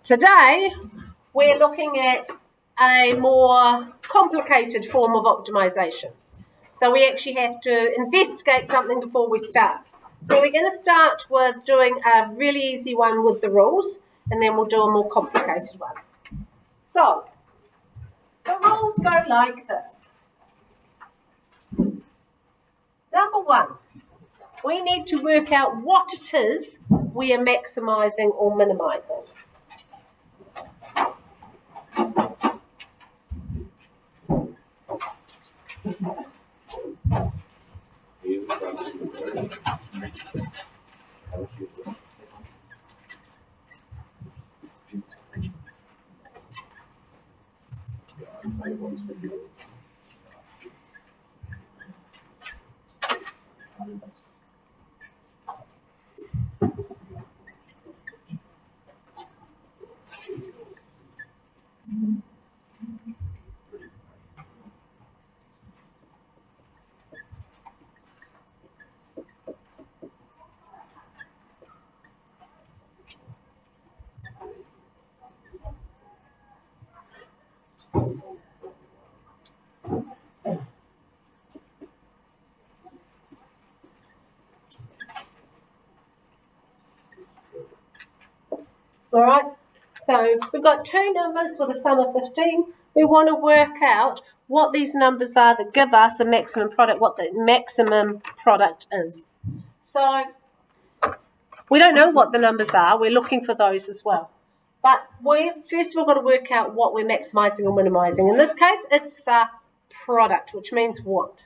Today, we're looking at a more complicated form of optimisation. So we actually have to investigate something before we start. So we're going to start with doing a really easy one with the rules, and then we'll do a more complicated one. So, the rules go like this. Number one, we need to work out what it is we are maximising or minimising. All right, so we've got two numbers with a sum of 15. We want to work out what these numbers are that give us a maximum product, what the maximum product is. So we don't know what the numbers are. We're looking for those as well. But first we've got to work out what we're maximising or minimising. In this case, it's the product, which means what?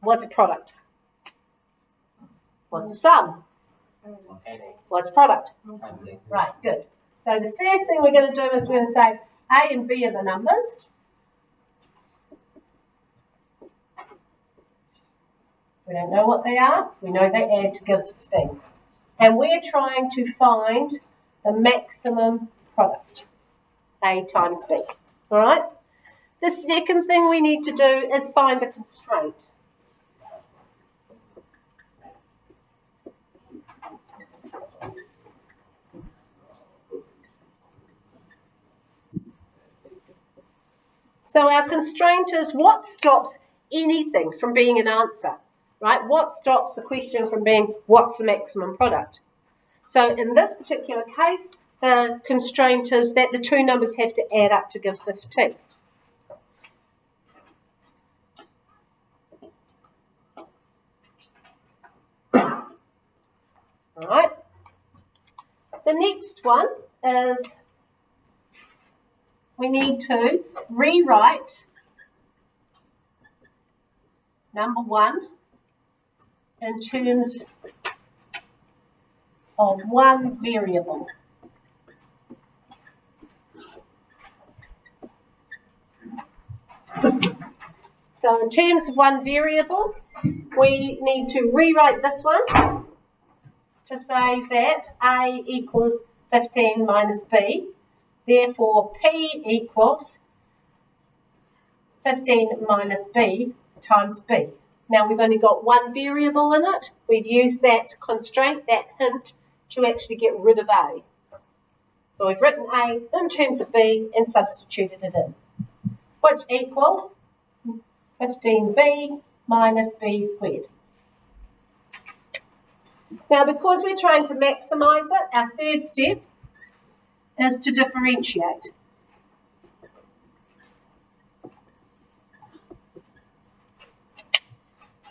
What's a product? What's a sum? What's product? Right, good. So the first thing we're going to do is we're going to say A and B are the numbers. We don't know what they are. We know they add to give 15. And we're trying to find the maximum product, A times B. All right? The second thing we need to do is find a constraint. So our constraint is what stops anything from being an answer, right? What stops the question from being what's the maximum product? So in this particular case, the constraint is that the two numbers have to add up to give 15. All right. The next one is we need to rewrite number one in terms of one variable. So in terms of one variable, we need to rewrite this one to say that A equals 15 minus B. Therefore, P equals 15 minus B times B. Now, we've only got one variable in it. We've used that constraint, that hint, to actually get rid of A. So we've written A in terms of B and substituted it in, which equals 15B minus B squared. Now, because we're trying to maximise it, our third step is to differentiate.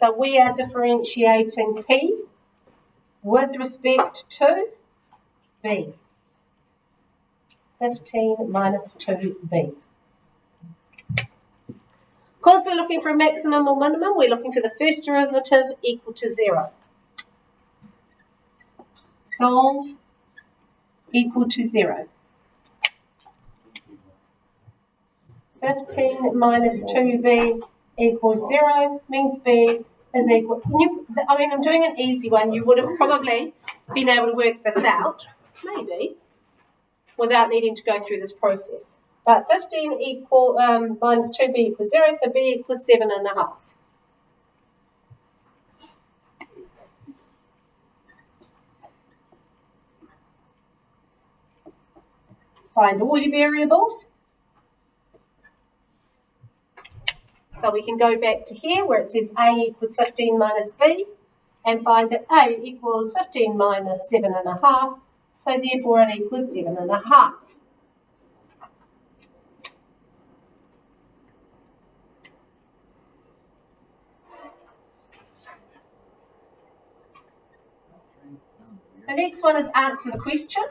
So we are differentiating P with respect to B. 15 minus 2B. Because we're looking for a maximum or minimum, we're looking for the first derivative equal to 0. Solve equal to 0. 15 minus 2B equals 0 means B is equal. I'm doing an easy one. You would have probably been able to work this out, maybe, without needing to go through this process. But 15 minus 2B equals 0, so B equals 7.5. find all your variables. So we can go back to here where it says A equals 15 minus B and find that A equals 15 minus 7.5, so therefore it equals 7.5. The next one is answer the question.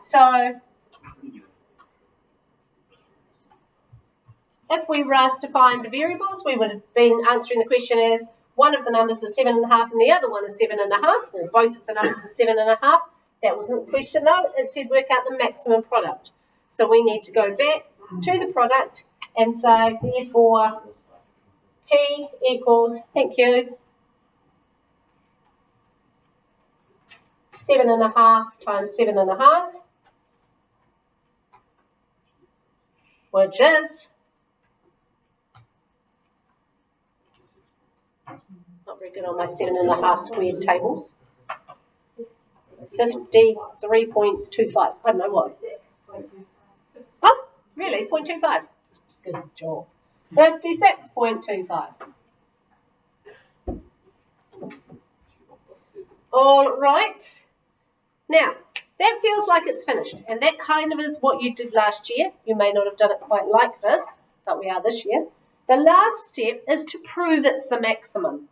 So if we were asked to find the variables, we would have been answering the question as one of the numbers is 7.5 and the other one is 7.5, or both of the numbers are 7.5. That wasn't the question though, it said work out the maximum product. So we need to go back to the product and say, therefore, P equals, thank you, 7.5 times 7.5, which is, not very good on my 7.5 squared tables, 53.25, I don't know what. Oh, really, 0.25? Good job. 56.25. All right. Now, that feels like it's finished, and that kind of is what you did last year. You may not have done it quite like this, but we are this year. The last step is to prove it's the maximum.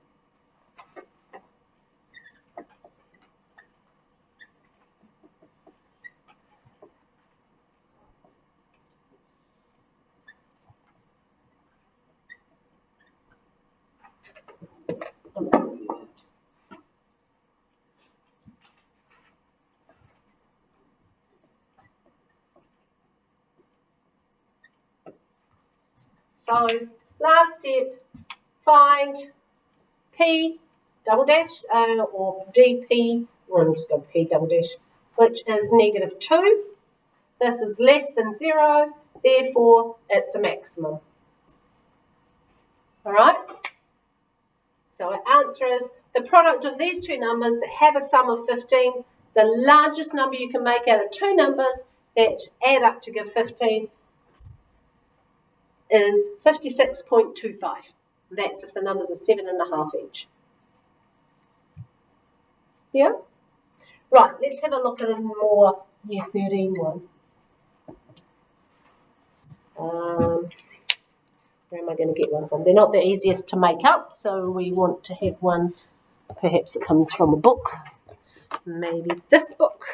So, last step, find P double dash, or dP, or I'm just going P double dash, which is -2. This is less than 0, therefore it's a maximum. All right? So our answer is the product of these two numbers that have a sum of 15, the largest number you can make out of two numbers that add up to give 15 is 56.25. That's if the numbers are 7.5 each. Yeah? Right, let's have a look at a more year 13 one. Where am I going to get one from? They're not the easiest to make up, so we want to have one perhaps that comes from a book. Maybe this book.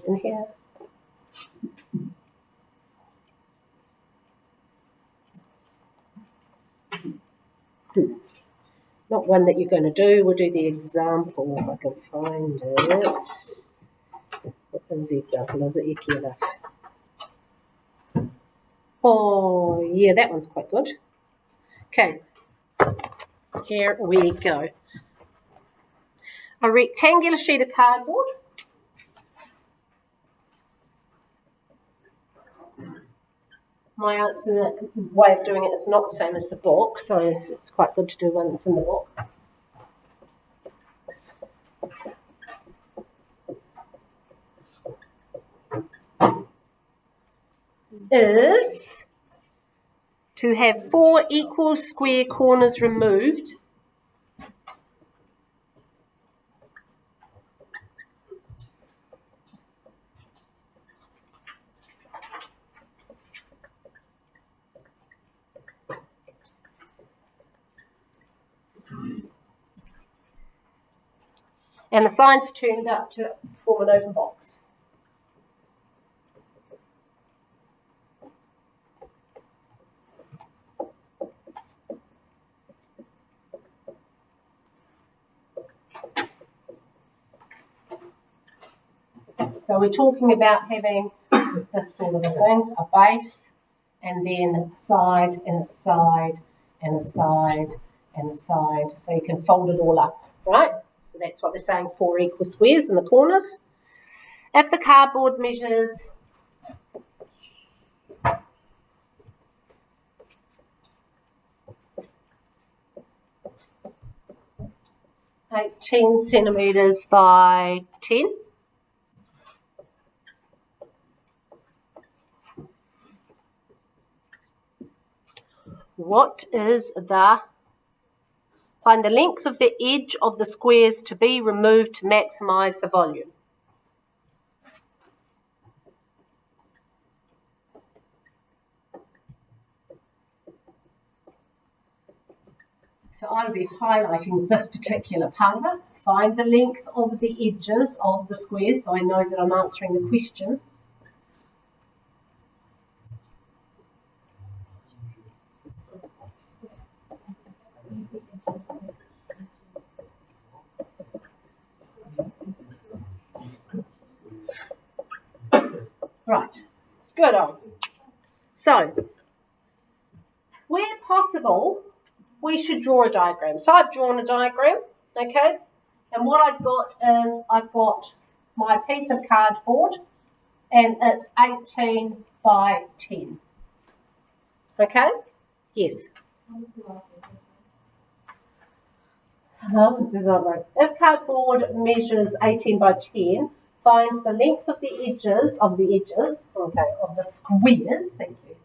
In here. Not one that you're going to do. We'll do the example if I can find it. What is the example? Is it icky enough? Oh, yeah, that one's quite good. Okay, here we go. A rectangular sheet of cardboard. My answer way of doing it is not the same as the book, so it's quite good to do one that's in the book. Is to have 4 equal square corners removed and the sides turned up to form an open box. So we're talking about having this sort of a thing, a base, and then a side, and a side, and a side, and a side. So you can fold it all up, right? So that's what they're saying, 4 equal squares in the corners. If the cardboard measures 4 18 centimetres by 10. What is the... Find the length of the edge of the squares to be removed to maximise the volume. So I'll be highlighting this particular part of it. Find the length of the edges of the squares so I know that I'm answering the question. Right, good on. So, where possible, we should draw a diagram. So I've drawn a diagram, okay? And what I've got is I've got my piece of cardboard and it's 18 by 10. Okay? Yes. If cardboard measures 18 by 10, find the length of the edges, of the squares, thank you,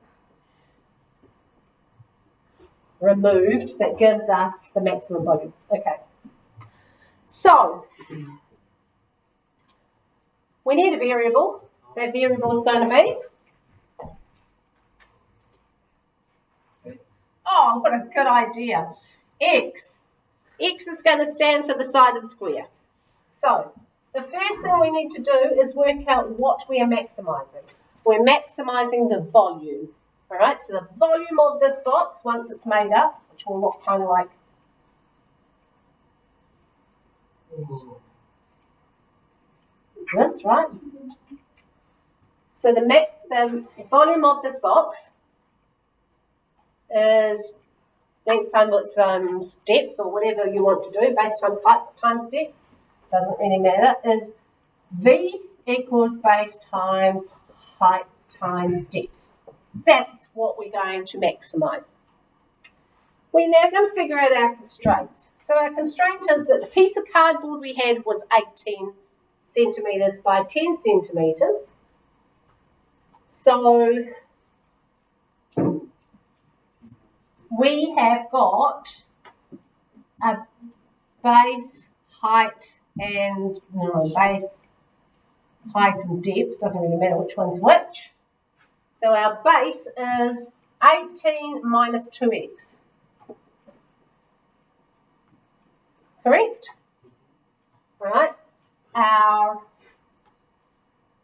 removed, that gives us the maximum volume. Okay. So, we need a variable. That variable is going to be, oh, what a good idea, x. X is going to stand for the side of the square. So, the first thing we need to do is work out what we are maximising. We're maximising the volume. All right, so the volume of this box, once it's made up, which will look kind of like this, right? So the volume of this box is length times depth, or whatever you want to do, base times height times depth, doesn't really matter, is V equals base times height times depth. That's what we're going to maximise. We're now going to figure out our constraints. So our constraint is that the piece of cardboard we had was 18 centimetres by 10 centimetres. So we have got a base height and base height and depth, doesn't really matter which one's which. So our base is 18 minus 2x. Correct? Right. Our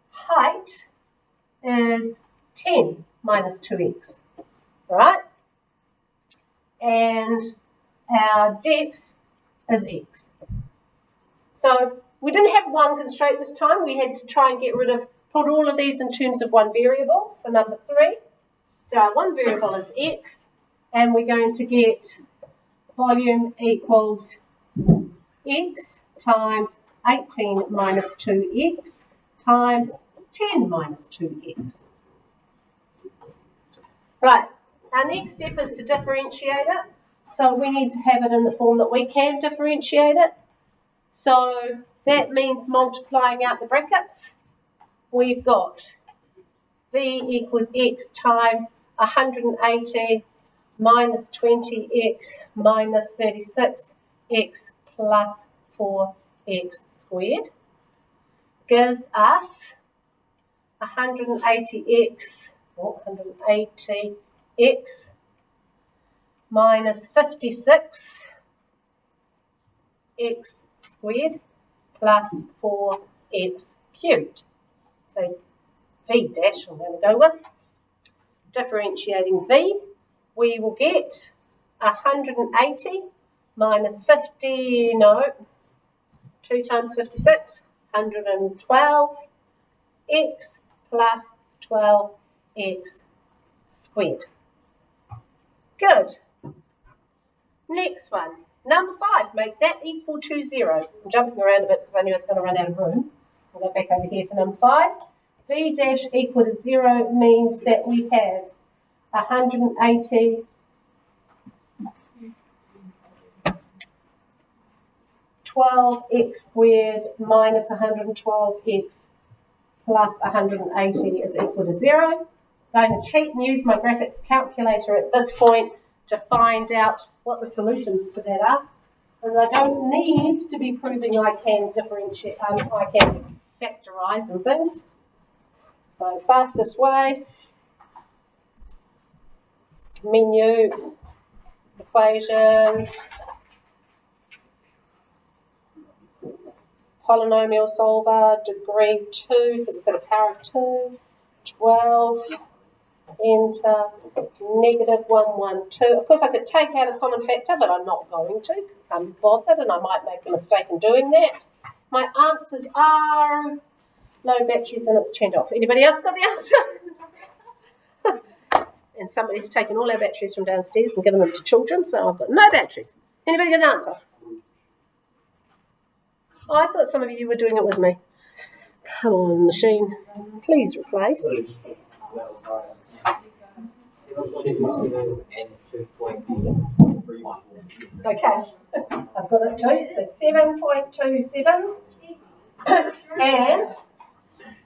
height is 10 minus 2x. Right? And our depth is x. So we didn't have one constraint this time. We had to try and put all of these in terms of one variable for number 3. So our one variable is x, and we're going to get volume equals x times 18 minus 2x times 10 minus 2x. Right, our next step is to differentiate it. So we need to have it in the form that we can differentiate it. So that means multiplying out the brackets. We've got v equals x times 180 minus 20x minus 36x plus 4x squared gives us 180x minus 56x squared plus 4x cubed. So v dash I'm going to go with. Differentiating v, we will get 180 minus 2 times 56, 112x plus 12x squared. Good. Next one. Number 5, make that equal to 0. I'm jumping around a bit because I knew I was going to run out of room. I'll go back over here for number 5. V dash equal to 0 means that we have 180, 12x 12x squared minus 112x plus 180 is equal to 0. I'm going to cheat and use my graphics calculator at this point to find out what the solutions to that are. And I don't need to be proving I can differentiate, I can factorise and things. So fastest way, menu, equations, polynomial solver, degree 2, because it's got a power of 2, 12, enter, negative 112. Of course, I could take out a common factor, but I'm not going to. I'm bothered, and I might make a mistake in doing that. My answers are low batteries and it's turned off. Anybody else got the answer? And somebody's taken all our batteries from downstairs and given them to children, so I've got no batteries. Anybody got an answer? Oh, I thought some of you were doing it with me. Come on, machine. Please replace. Okay, I've got it too. So 7.27 and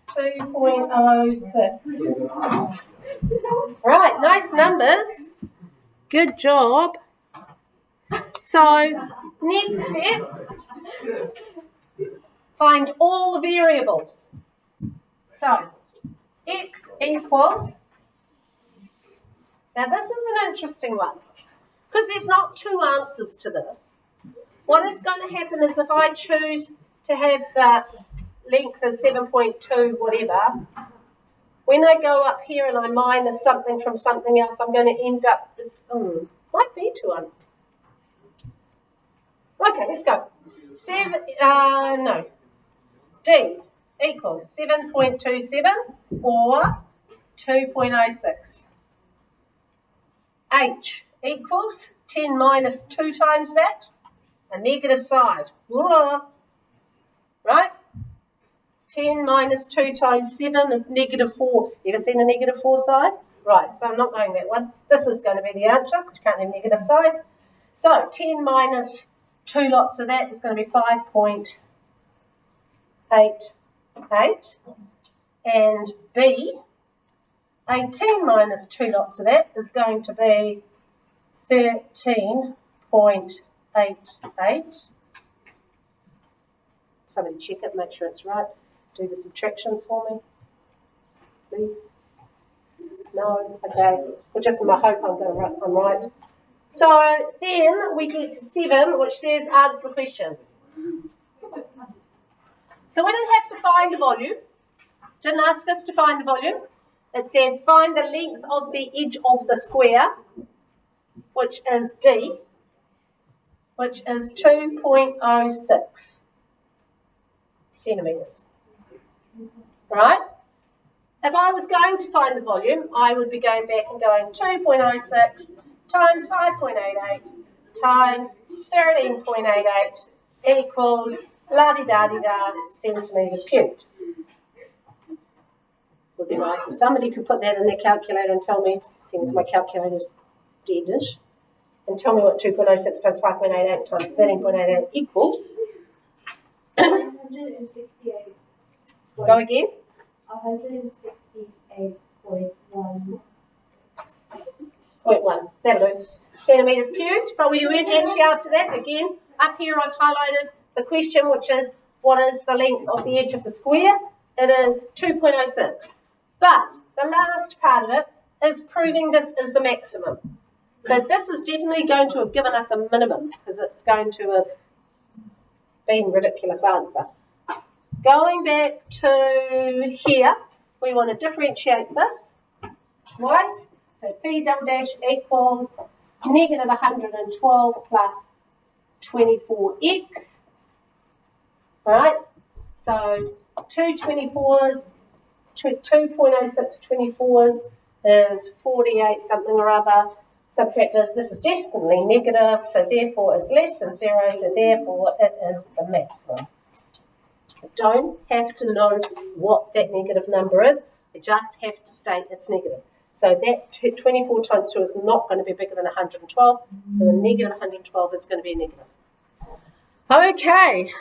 2.06. Right, nice numbers. Good job. So, next step, find all the variables. So, x equals, now this is an interesting one, because there's not two answers to this. What is going to happen is if I choose to have the length as 7.2 whatever, when I go up here and I minus something from something else, I'm going to end up, might be two answers. Okay, let's go. D equals 7.27 or 2.06. H equals 10 minus 2 times that, a negative side. Whoa. Right? 10 minus 2 times 7 is negative 4. You ever seen a negative 4 side? Right, so I'm not going that one. This is going to be the answer, because you can't have negative sides. So 10 minus 2 lots of that is going to be 5.88. And B, 18 minus 2 lots of that is going to be 13.88. Somebody check it, make sure it's right. Do the subtractions for me, please. No? Okay. Well, just in my hope I'm right. So then we get to 7, which says answer the question. So we didn't have to find the volume. Didn't ask us to find the volume. It said find the length of the edge of the square, which is D, which is 2.06 centimetres. Right? If I was going to find the volume, I would be going back and going 2.06 times 5.88 times 13.88 equals la-di-da-di-da centimetres cubed. Would be nice if somebody could put that in their calculator and tell me, since my calculator's deadish, and tell me what 2.06 times 5.88 times 13.88 equals. 168. Go again. 168.1. That'll do. Centimetres cubed. But we weren't actually after that. Again, up here I've highlighted the question, which is, what is the length of the edge of the square? It is 2.06. But the last part of it is proving this is the maximum. So this is definitely going to have given us a minimum, because it's going to have been a ridiculous answer. Going back to here, we want to differentiate this twice. So phi double dash equals negative 112 plus 24x. Right? So 2.06 24s is 48 something or other. Subtract this is definitely negative, so therefore it's less than 0, so therefore it is the maximum. I don't have to know what that negative number is, I just have to state it's negative. So that 24 times 2 is not going to be bigger than 112, so the negative 112 is going to be negative. Okay,